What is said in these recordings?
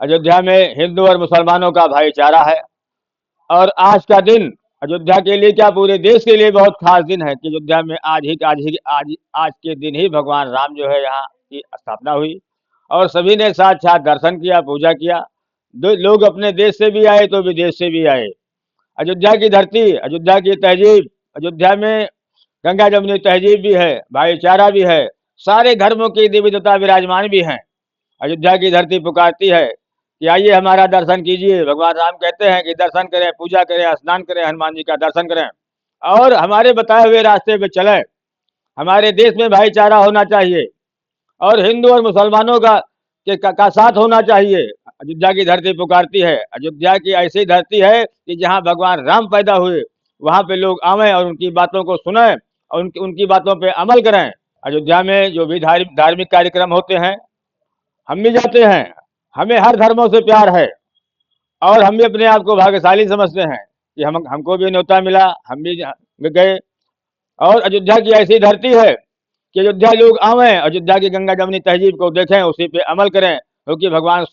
अयोध्या में हिंदू और मुसलमानों का भाईचारा है। और आज का दिन अयोध्या के लिए क्या पूरे देश के लिए बहुत खास दिन है कि अयोध्या में आज के दिन ही भगवान राम जो है यहाँ की स्थापना हुई और सभी ने साक्षात दर्शन किया, पूजा किया। लोग अपने देश से भी आए तो विदेश से भी आए। अयोध्या की धरती, अयोध्या की तहजीब, अयोध्या में गंगा जमुनी तहजीब भी है, भाईचारा भी है, सारे धर्मों के देवी देवता विराजमान भी हैं। अयोध्या की धरती पुकारती है कि आइए हमारा दर्शन कीजिए। भगवान राम कहते हैं कि दर्शन करें, पूजा करें, स्नान करें, हनुमान जी का दर्शन करें और हमारे बताए हुए रास्ते पे चलें। हमारे देश में भाईचारा होना चाहिए और हिंदू और मुसलमानों का साथ होना चाहिए। अयोध्या की धरती पुकारती है। अयोध्या की ऐसी धरती है कि जहाँ भगवान राम पैदा हुए, वहाँ पे लोग आवें और उनकी बातों को सुने और उनकी बातों पे अमल करें। अयोध्या में जो भी धार्मिक कार्यक्रम होते हैं हम भी जाते हैं। हमें हर धर्मों से प्यार है और हम भी अपने आप को भाग्यशाली समझते हैं कि हमको भी न्योता मिला, हम भी गए। और अयोध्या की ऐसी धरती है कि अयोध्या लोग आवें, अयोध्या की गंगा जमुनी तहजीब को देखें, उसी पे अमल करें, क्योंकि भगवान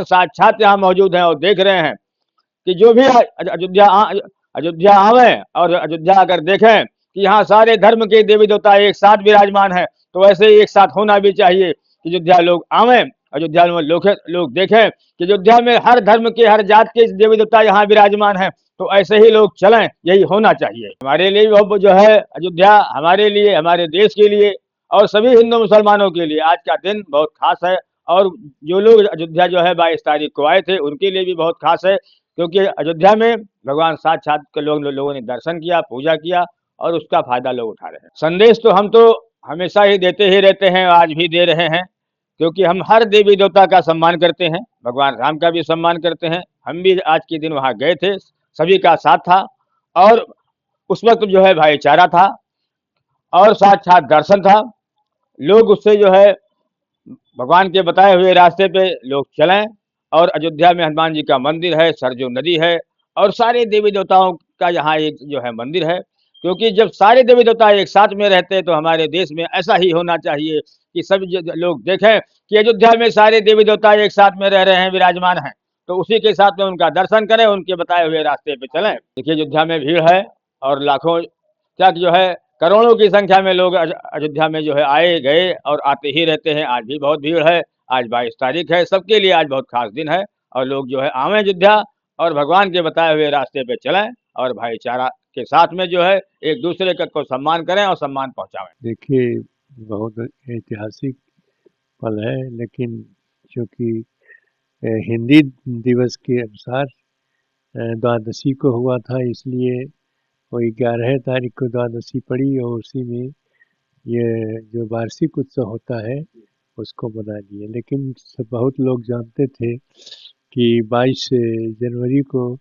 साक्षात यहाँ मौजूद हैं और देख रहे हैं कि जो भी अयोध्या आवें और अयोध्या अगर देखें कि यहाँ सारे धर्म के देवी देवता एक साथ विराजमान हैं, तो वैसे ही एक साथ होना भी चाहिए कि अयोध्या लोग आवें, अयोध्या में लोग देखें कि अयोध्या में हर धर्म के, हर जात के देवी देवता यहाँ विराजमान हैं, तो ऐसे ही लोग चलें, यही होना चाहिए। हमारे लिए वो जो है अयोध्या, हमारे लिए, हमारे देश के लिए और सभी हिंदू मुसलमानों के लिए आज का दिन बहुत खास है। और जो लोग अयोध्या जो है 22 तारीख को आए थे उनके लिए भी बहुत खास है, क्योंकि अयोध्या में भगवान साक्षात के लोगों ने दर्शन किया, पूजा किया और उसका फायदा लोग उठा रहे हैं। संदेश तो हम तो हमेशा ही देते ही रहते हैं, आज भी दे रहे हैं, क्योंकि हम हर देवी देवता का सम्मान करते हैं, भगवान राम का भी सम्मान करते हैं। हम भी आज के दिन वहां गए थे, सभी का साथ था और उस वक्त जो है भाईचारा था और साक्षात दर्शन था। लोग उससे जो है भगवान के बताए हुए रास्ते पे लोग चलें। और अयोध्या में हनुमान जी का मंदिर है, सरजू नदी है और सारे देवी देवताओं का यहाँ एक जो है मंदिर है, क्योंकि जब सारे देवी देवता एक साथ में रहते हैं तो हमारे देश में ऐसा ही होना चाहिए कि सब लोग देखें कि अयोध्या में सारे देवी देवता एक साथ में रह रहे हैं, विराजमान हैं, तो उसी के साथ में उनका दर्शन करें, उनके बताए हुए रास्ते पे चलें। देखिए अयोध्या में भीड़ है और लाखों क्या जो है करोड़ों की संख्या में लोग अयोध्या में जो है आए गए और आते ही रहते हैं। आज भी बहुत भीड़ है। आज 22 तारीख है, सबके लिए आज बहुत खास दिन है और लोग जो है आवें अयोध्या और भगवान के बताए हुए रास्ते पे चलें और भाईचारा के साथ में जो है एक दूसरे को सम्मान करें और सम्मान पहुंचावें। देखिए, बहुत ऐतिहासिक पल है, लेकिन चूंकि हिंदी दिवस के अनुसार द्वादशी को हुआ था, इसलिए वो 11 तारीख को द्वादशी पड़ी और उसी में ये जो वार्षिक उत्सव होता है उसको मना लिए। लेकिन बहुत लोग जानते थे कि 22 जनवरी को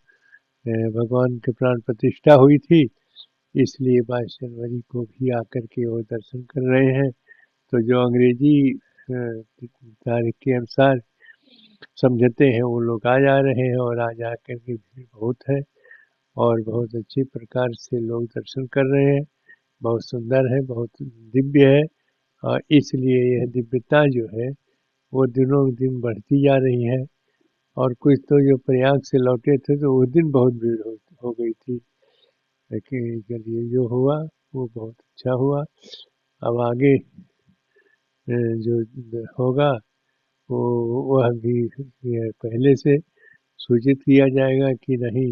भगवान के प्राण प्रतिष्ठा हुई थी, इसलिए 22 जनवरी को भी आकर के वो दर्शन कर रहे हैं। तो जो अंग्रेजी तारीख के अनुसार समझते हैं वो लोग आ जा रहे हैं और आ जा कर के भीड़ बहुत है और बहुत अच्छी प्रकार से लोग दर्शन कर रहे हैं। बहुत सुंदर है, बहुत दिव्य है और इसलिए यह दिव्यता जो है वो दिनों दिन बढ़ती जा रही है। और कुछ तो जो प्रयाग से लौटे थे तो उस दिन बहुत भीड़ हो गई थी, लेकिन चलिए जो हुआ वो बहुत अच्छा हुआ। अब आगे जो होगा वो वह भी पहले से सूचित किया जाएगा कि नहीं,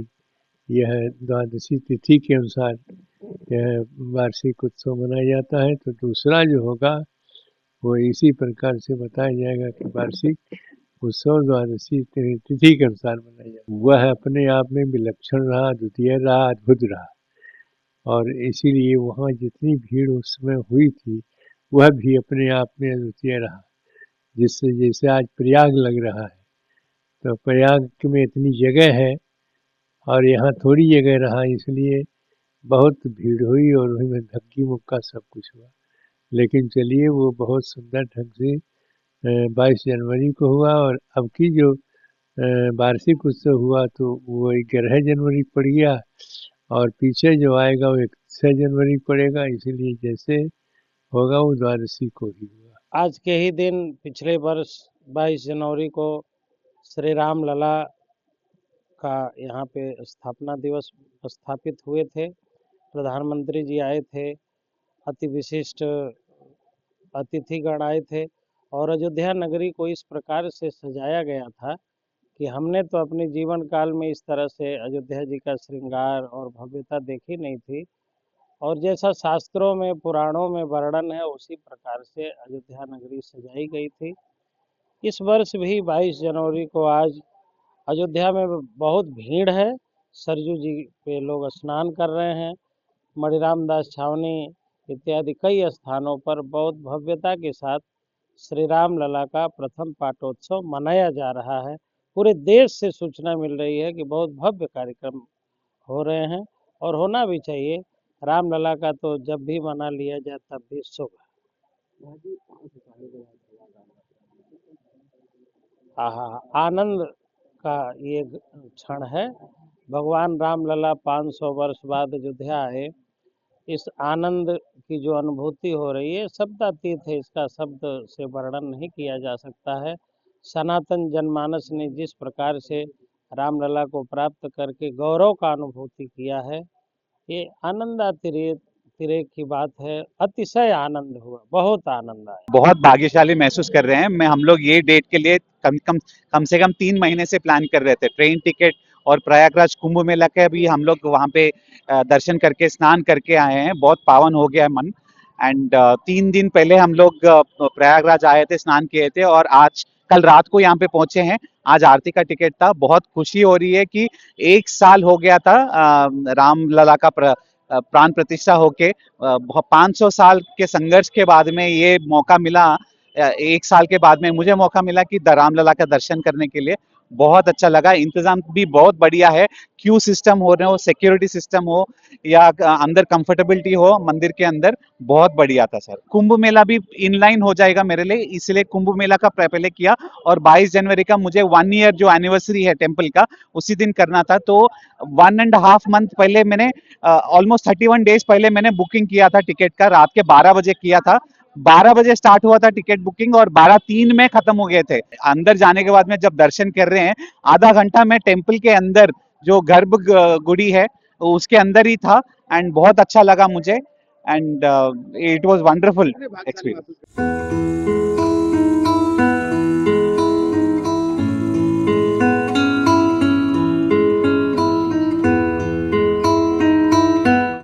यह द्वादशी तिथि के अनुसार यह वार्षिक उत्सव मनाया जाता है। तो दूसरा जो होगा वो इसी प्रकार से बताया जाएगा कि वार्षिक उत्सव द्वादशी तिथि के अनुसार मनाया जाता है। वह अपने आप में विलक्षण रहा, द्वितीय रहा, अद्भुत रहा और इसीलिए वहाँ जितनी भीड़ उस समय हुई थी वह भी अपने आप में अद्वितीय रहा। जिससे जैसे आज प्रयाग लग रहा है, तो प्रयाग में इतनी जगह है और यहाँ थोड़ी जगह रहा, इसलिए बहुत भीड़ हुई और उसमें धक्की मुक्का सब कुछ हुआ। लेकिन चलिए वो बहुत सुंदर ढंग से 22 जनवरी को हुआ और अब की जो वार्षिक उत्सव हुआ तो वो 11 जनवरी पड़ गया और पीछे जो आएगा वो 6 जनवरी पड़ेगा, इसीलिए जैसे होगा वो द्वादशी को ही हुआ। आज के ही दिन पिछले वर्ष 22 जनवरी को श्री राम लला का यहाँ पे स्थापना दिवस स्थापित हुए थे। प्रधानमंत्री जी आए थे, अति विशिष्ट अतिथिगण आए थे और अयोध्या नगरी को इस प्रकार से सजाया गया था कि हमने तो अपने जीवन काल में इस तरह से अयोध्या जी का श्रृंगार और भव्यता देखी नहीं थी। और जैसा शास्त्रों में पुराणों में वर्णन है उसी प्रकार से अयोध्या नगरी सजाई गई थी। इस वर्ष भी 22 जनवरी को आज अयोध्या में बहुत भीड़ है। सरयू जी पे लोग स्नान कर रहे हैं। मणिराम दास छावनी इत्यादि कई स्थानों पर बहुत भव्यता के साथ श्री राम लला का प्रथम पाटोत्सव मनाया जा रहा है। पूरे देश से सूचना मिल रही है कि बहुत भव्य कार्यक्रम हो रहे हैं और होना भी चाहिए। रामलला का तो जब भी मना लिया जाए तब भी शुभ है। आनंद का ये क्षण है। भगवान रामलला 500 वर्ष बाद अयोध्या आए। इस आनंद की जो अनुभूति हो रही है शब्दातीत है, इसका शब्द से वर्णन नहीं किया जा सकता है। सनातन जनमानस ने जिस प्रकार से रामलला को प्राप्त करके गौरव का अनुभूति किया है, ये आनंदातिरेक की बात है। अतिशय आनंद हुआ, बहुत आनंद आया। बहुत भाग्यशाली महसूस कर रहे हैं। मैं हम लोग ये डेट के लिए कम से कम 3 महीने से प्लान कर रहे थे। ट्रेन टिकट और प्रयागराज कुंभ मेला के भी हम लोग वहाँ पे दर्शन करके स्नान करके आए हैं। बहुत पावन हो गया है मन। एंड 3 दिन पहले हम लोग प्रयागराज आए थे, स्नान किए थे और आज कल रात को यहाँ पे पहुंचे हैं। आज आरती का टिकट था। बहुत खुशी हो रही है कि 1 साल हो गया था रामलला का प्राण प्रतिष्ठा होके। 500 साल के संघर्ष के बाद में ये मौका मिला। 1 साल के बाद में मुझे मौका मिला कि रामलला का दर्शन करने के लिए। बहुत अच्छा लगा। इंतजाम भी बहुत बढ़िया है। क्यू सिस्टम हो रहे हो, सिक्योरिटी सिस्टम हो या अंदर कंफर्टेबिलिटी हो मंदिर के अंदर, बहुत बढ़िया था सर। कुंभ मेला भी इनलाइन हो जाएगा मेरे लिए, इसलिए कुंभ मेला का पहले किया। और 22 जनवरी का मुझे 1 ईयर जो एनिवर्सरी है टेम्पल का, उसी दिन करना था। तो 1.5 मंथ पहले मैंने ऑलमोस्ट 31 डेज पहले मैंने बुकिंग किया था टिकट का। रात के 12 बजे किया था। 12 बजे स्टार्ट हुआ था टिकट बुकिंग और 12:03 में खत्म हो गए थे। अंदर जाने के बाद में जब दर्शन कर रहे हैं, आधा घंटा में टेम्पल के अंदर जो गर्भ गुड़ी है उसके अंदर ही था। एंड बहुत अच्छा लगा मुझे। And it was wonderful experience.